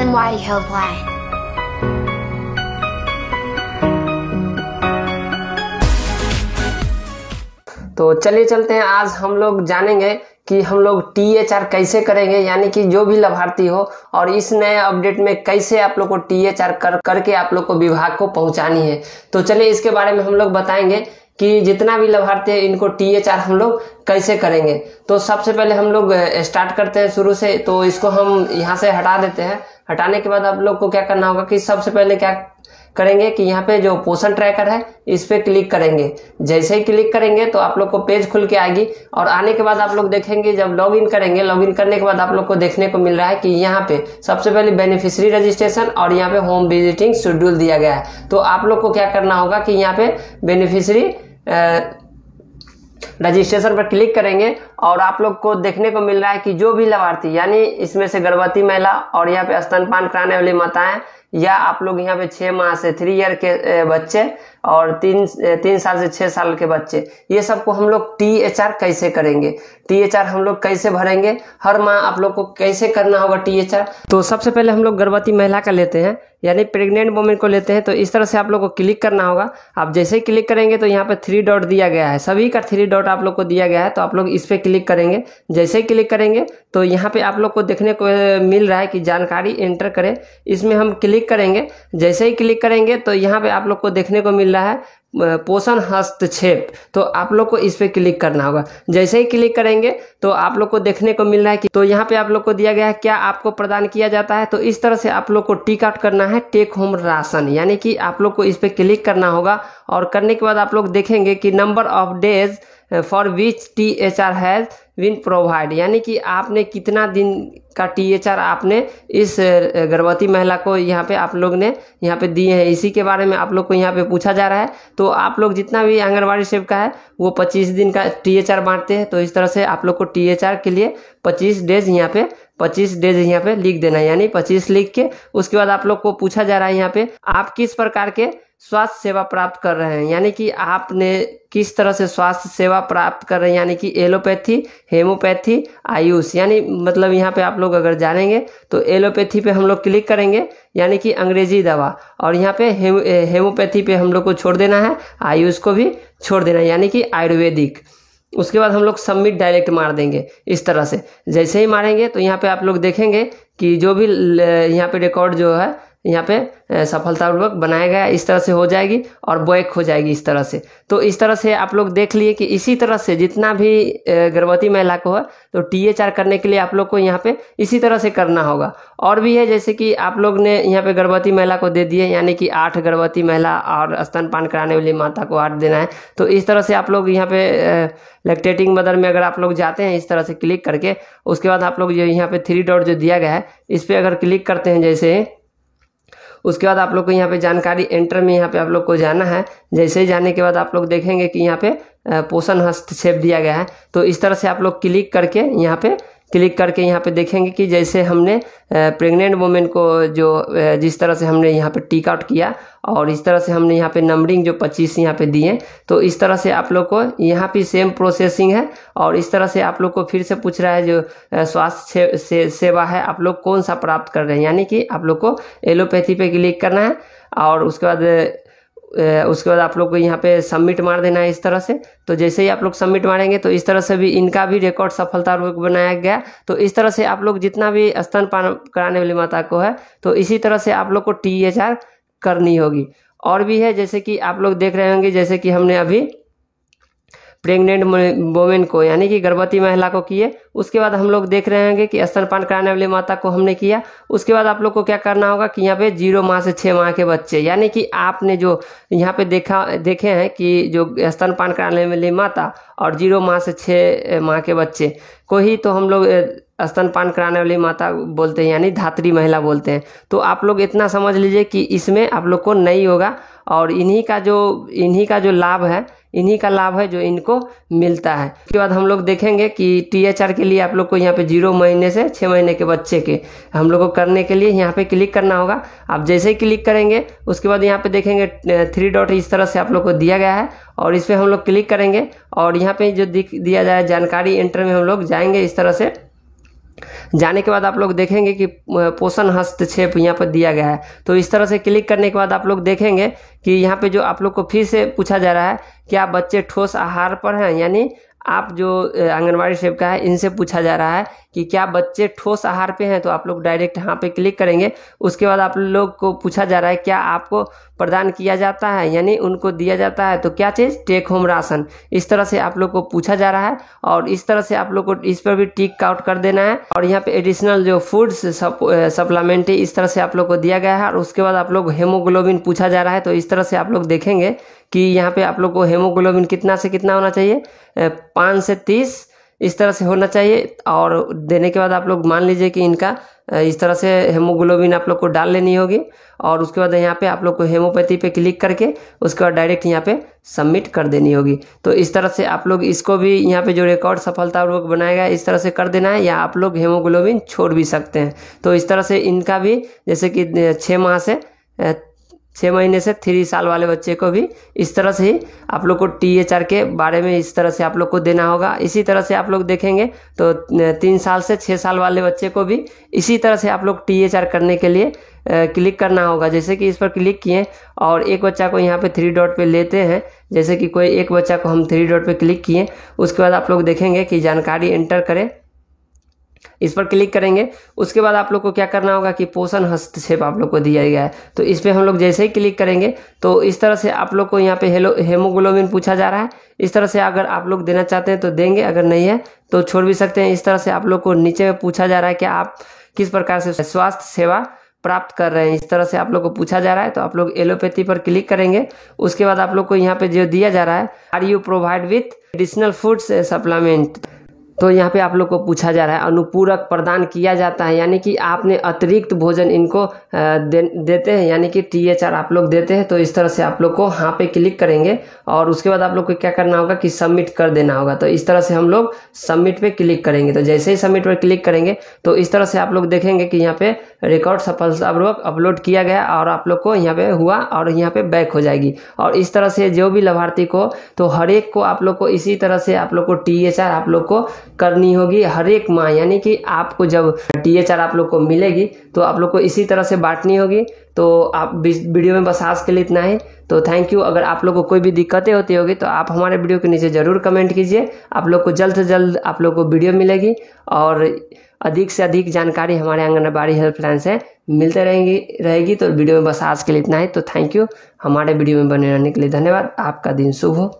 Then why do you apply? तो चलिए चलते हैं। आज हम लोग जानेंगे कि हम लोग THR कैसे करेंगे, यानी कि जो भी लाभार्थी हो और इस नए अपडेट में कैसे आप लोग को THR करके आप लोग को विभाग को पहुंचानी है। तो चलिए इसके बारे में हम लोग बताएंगे कि जितना भी लाभार्थी है इनको THR हम लोग कैसे करेंगे। तो सबसे पहले हम लोग स्टार्ट करते हैं शुरू से। तो इसको हम यहाँ से हटा देते हैं। हटाने के बाद आप लोग को क्या करना होगा कि सबसे पहले क्या करेंगे कि यहाँ पे जो पोषण ट्रैकर है इस पे क्लिक करेंगे। जैसे ही क्लिक करेंगे तो आप लोग को पेज खुल के आएगी और आने के बाद आप लोग देखेंगे, जब लॉगिन करेंगे, लॉगिन करने के बाद आप लोग को देखने को मिल रहा है कि यहाँ पे सबसे पहले बेनिफिशियरी रजिस्ट्रेशन और यहाँ पे होम विजिटिंग शेड्यूल दिया गया है। तो आप लोग को क्या करना होगा कि यहाँ पे बेनिफिशियरी रजिस्ट्रेशन पर क्लिक करेंगे और आप लोग को देखने को मिल रहा है कि जो भी लाभार्थी, यानी इसमें से गर्भवती महिला और यहाँ पे स्तनपान कराने वाली माताएं, या आप लोग यहाँ पे 6 माह से 3 ईयर के बच्चे और 3 साल से 6 साल के बच्चे, ये सबको हम लोग THR कैसे करेंगे, THR हम लोग कैसे भरेंगे, हर माह आप लोग को कैसे करना होगा THR। तो सबसे पहले हम लोग गर्भवती महिला का लेते हैं, यानी प्रेग्नेंट वुमेन को लेते हैं। तो इस तरह से आप लोग को क्लिक करना होगा। आप जैसे ही क्लिक करेंगे तो यहाँ पे 3 डॉट दिया गया है, सभी का 3 डॉट आप लोग को दिया गया है। तो आप लोग इस पे क्लिक करेंगे। जैसे ही क्लिक करेंगे तो यहाँ पे आप लोग को देखने को मिल रहा है कि जानकारी एंटर करें, इसमें हम क्लिक करेंगे। जैसे ही क्लिक करेंगे तो यहाँ पे आप लोग को देखने को मिल रहा है पोषण हस्तक्षेप। तो आप लोग को इस पे क्लिक करना होगा। जैसे ही क्लिक करेंगे तो आप लोग को देखने को मिल रहा है कि तो यहाँ पे आप लोग को दिया गया है क्या आपको प्रदान किया जाता है। तो इस तरह से आप लोग को टिक आउट करना है टेक होम राशन, यानी कि आप लोग को इस पे क्लिक करना होगा। और करने के बाद आप लोग देखेंगे कि number of days for which THR has been provide, यानी कि आपने कितना दिन का THR आपने इस गर्भवती महिला को यहाँ पे आप लोग ने यहाँ पे दिए हैं, इसी के बारे में आप लोग को यहाँ पे पूछा जा रहा है। तो आप लोग जितना भी आंगनबाड़ी सेविका है वो 25 दिन का THR बांटते हैं। तो इस तरह से आप लोग को THR के लिए 25 डेज यहाँ पे लिख देना है, यानी 25 लिख के उसके बाद आप लोग को पूछा जा रहा है यहाँ पे आप किस प्रकार के स्वास्थ्य सेवा प्राप्त कर रहे हैं, यानी कि आपने किस तरह से स्वास्थ्य सेवा प्राप्त कर रहे हैं, यानी कि एलोपैथी, हेमोपैथी, आयुष, यानी मतलब यहाँ पे आप लोग अगर जानेंगे तो एलोपैथी पे हम लोग क्लिक करेंगे, यानी कि अंग्रेजी दवा, और यहाँ पे हेमोपैथी पे हम लोग को छोड़ देना है, आयुष को भी छोड़ देना है, यानी कि आयुर्वेदिक। उसके बाद हम लोग सबमिट डायरेक्ट मार देंगे इस तरह से। जैसे ही मारेंगे तो यहाँ पे आप लोग देखेंगे कि जो भी यहाँ पे रिकॉर्ड जो है यहाँ पे सफलतापूर्वक बनाया गया, इस तरह से हो जाएगी और बैक हो जाएगी इस तरह से। तो इस तरह से आप लोग देख लिए कि इसी तरह से जितना भी गर्भवती महिला को है तो THR करने के लिए आप लोग को यहाँ पे इसी तरह से करना होगा। और भी है, जैसे कि आप लोग ने यहाँ पे गर्भवती महिला को दे दिए, यानी कि 8 गर्भवती महिला और स्तनपान कराने वाली माता को 8 देना है। तो इस तरह से आप लोग यहाँ पे लैक्टेटिंग मदर में अगर आप लोग जाते हैं इस तरह से क्लिक करके, उसके बाद आप लोग जो यहाँ पे 3 डॉट जो दिया गया है इस पर अगर क्लिक करते हैं जैसे, उसके बाद आप लोग को यहाँ पे जानकारी एंटर में यहाँ पे आप लोग को जाना है। जैसे ही जाने के बाद आप लोग देखेंगे कि यहाँ पे पोषण हस्तक्षेप दिया गया है। तो इस तरह से आप लोग क्लिक करके यहाँ पे देखेंगे कि जैसे हमने प्रेग्नेंट वुमेन को जो जिस तरह से हमने यहाँ पे टिक आउट किया और इस तरह से हमने यहाँ पे नंबरिंग जो 25 यहाँ पे दिए, तो इस तरह से आप लोग को यहाँ पे सेम प्रोसेसिंग है। और इस तरह से आप लोग को फिर से पूछ रहा है जो स्वास्थ्य सेवा है आप लोग कौन सा प्राप्त कर रहे हैं, यानी कि आप लोग को एलोपैथी पे क्लिक करना है और उसके बाद आप लोग को यहाँ पे सबमिट मार देना है इस तरह से। तो जैसे ही आप लोग सबमिट मारेंगे तो इस तरह से भी इनका भी रिकॉर्ड सफलतापूर्वक बनाया गया। तो इस तरह से आप लोग जितना भी स्तनपान कराने वाली माता को है तो इसी तरह से आप लोग को THR करनी होगी। और भी है, जैसे कि आप लोग देख रहे होंगे, जैसे कि हमने अभी प्रेग्नेंट वुमेन को यानी कि गर्भवती महिला को किए, उसके बाद हम लोग देख रहे होंगे कि स्तनपान कराने वाली माता को हमने किया। उसके बाद आप लोग को क्या करना होगा कि यहाँ पे 0 माह से 6 माह के बच्चे, यानी कि आपने जो यहाँ पे देखे हैं कि जो स्तनपान कराने वाली माता और 0 माह से 6 माह के बच्चे को ही तो हम लोग स्तनपान कराने वाली माता बोलते हैं, यानी धात्री महिला बोलते हैं। तो आप लोग इतना समझ लीजिए कि इसमें आप लोग को नहीं होगा और इन्हीं का जो लाभ है, इन्हीं का लाभ है जो इनको मिलता है। उसके बाद हम लोग देखेंगे कि THR के लिए आप लोग को यहाँ पे 0 महीने से 6 महीने के बच्चे के हम लोग को करने के लिए यहाँ पे क्लिक करना होगा। आप जैसे ही क्लिक करेंगे उसके बाद यहाँ पे देखेंगे 3 डॉट इस तरह से आप लोग को दिया गया है और इस पर हम लोग क्लिक करेंगे और यहाँ पे जो दिया जाए जानकारी एंटर में हम लोग जाएंगे इस तरह से। जाने के बाद आप लोग देखेंगे कि पोषण हस्तक्षेप यहाँ पर दिया गया है। तो इस तरह से क्लिक करने के बाद आप लोग देखेंगे कि यहाँ पे जो आप लोग को फिर से पूछा जा रहा है क्या बच्चे ठोस आहार पर हैं, यानी आप जो आंगनबाड़ी सेविका है इनसे पूछा जा रहा है कि क्या बच्चे ठोस आहार पे हैं। तो आप लोग डायरेक्ट यहाँ पे क्लिक करेंगे। उसके बाद आप लोग को पूछा जा रहा है क्या आपको प्रदान किया जाता है, यानी उनको दिया जाता है तो क्या चीज़, टेक होम राशन। इस तरह से आप लोग को पूछा जा रहा है और इस तरह से आप लोग को इस पर भी टिक आउट कर देना है। और यहाँ पे एडिशनल जो फूड्स सप्लीमेंट इस तरह से आप लोग को दिया गया है। और उसके बाद आप लोग हेमोग्लोबिन पूछा जा रहा है। तो इस तरह से आप लोग देखेंगे कि यहाँ पे आप लोग को हेमोग्लोबिन कितना से कितना होना चाहिए, 5 से 30 इस तरह से होना चाहिए। और देने के बाद आप लोग मान लीजिए कि इनका इस तरह से हेमोग्लोबिन आप लोग को डाल लेनी होगी। और उसके बाद यहाँ पे आप लोग को हेमोपैथी पे क्लिक करके उसके बाद डायरेक्ट यहाँ पे सबमिट कर देनी होगी। तो इस तरह से आप लोग इसको भी यहाँ पे जो रिकॉर्ड सफलतापूर्वक बनाया गया इस तरह से कर देना है, या आप लोग हेमोग्लोबिन छोड़ भी सकते हैं। तो इस तरह से इनका भी जैसे कि 6 महीने से 3 साल वाले बच्चे को भी इस तरह से ही आप लोग को THR के बारे में इस तरह से आप लोग को देना होगा। इसी तरह से आप लोग देखेंगे तो 3 साल से 6 साल वाले बच्चे को भी इसी तरह से आप लोग THR करने के लिए क्लिक करना होगा। जैसे कि इस पर क्लिक किए और एक बच्चा को यहाँ पे 3 डॉट पे लेते हैं, जैसे कि कोई एक बच्चा को हम 3 डॉट पे क्लिक किए। उसके बाद आप लोग देखेंगे कि जानकारी एंटर करें, इस पर क्लिक करेंगे। उसके बाद आप लोग को क्या करना होगा कि पोषण हस्तक्षेप आप लोग को दिया गया है। तो इस पर हम लोग जैसे ही क्लिक करेंगे तो इस तरह से आप लोग को यहाँ पे हेमोग्लोबिन पूछा जा रहा है। इस तरह से अगर आप लोग देना चाहते हैं तो देंगे, अगर नहीं है तो छोड़ भी सकते हैं। इस तरह से आप लोग को नीचे में पूछा जा रहा है कि आप किस प्रकार से स्वास्थ्य सेवा प्राप्त कर रहे हैं, इस तरह से आप लोग को पूछा जा रहा है। तो आप लोग एलोपैथी पर क्लिक करेंगे। उसके बाद आप लोग को यहाँ पे जो दिया जा रहा है, are you provide with additional foods supplement, तो यहाँ पे आप लोग को पूछा जा रहा है अनुपूरक प्रदान किया जाता है, यानी कि आपने अतिरिक्त भोजन इनको देते हैं, यानी कि THR आप लोग देते हैं। तो इस तरह से आप लोग को यहाँ पे क्लिक करेंगे और उसके बाद आप लोग को क्या करना होगा कि सबमिट कर देना होगा। तो इस तरह से हम लोग सबमिट पे क्लिक करेंगे। तो जैसे ही सबमिट पर क्लिक करेंगे तो इस तरह से आप लोग देखेंगे कि यहाँ पे रिकॉर्ड सफलतापूर्वक अपलोड किया गया और आप लोग को यहाँ पे हुआ और यहाँ पे बैक हो जाएगी। और इस तरह से जो भी लाभार्थी को, तो हर एक को आप लोग को इसी तरह से आप लोग को THR आप लोग को करनी होगी हर एक माह, यानी कि आपको जब THR आप लोग को मिलेगी तो आप लोग को इसी तरह से बांटनी होगी। तो आप वीडियो में बस आज के लिए इतना ही। तो थैंक यू। अगर आप लोग को कोई भी दिक्कतें होती होगी तो आप हमारे वीडियो के नीचे ज़रूर कमेंट कीजिए। आप लोग को जल्द से जल्द आप लोग को वीडियो मिलेगी और अधिक से अधिक जानकारी हमारे आंगनबाड़ी हेल्पलाइन से मिलते रहेगी। तो वीडियो में बस आज के लिए इतना ही। तो थैंक यू। हमारे वीडियो में बने रहने के लिए धन्यवाद। आपका दिन शुभ हो।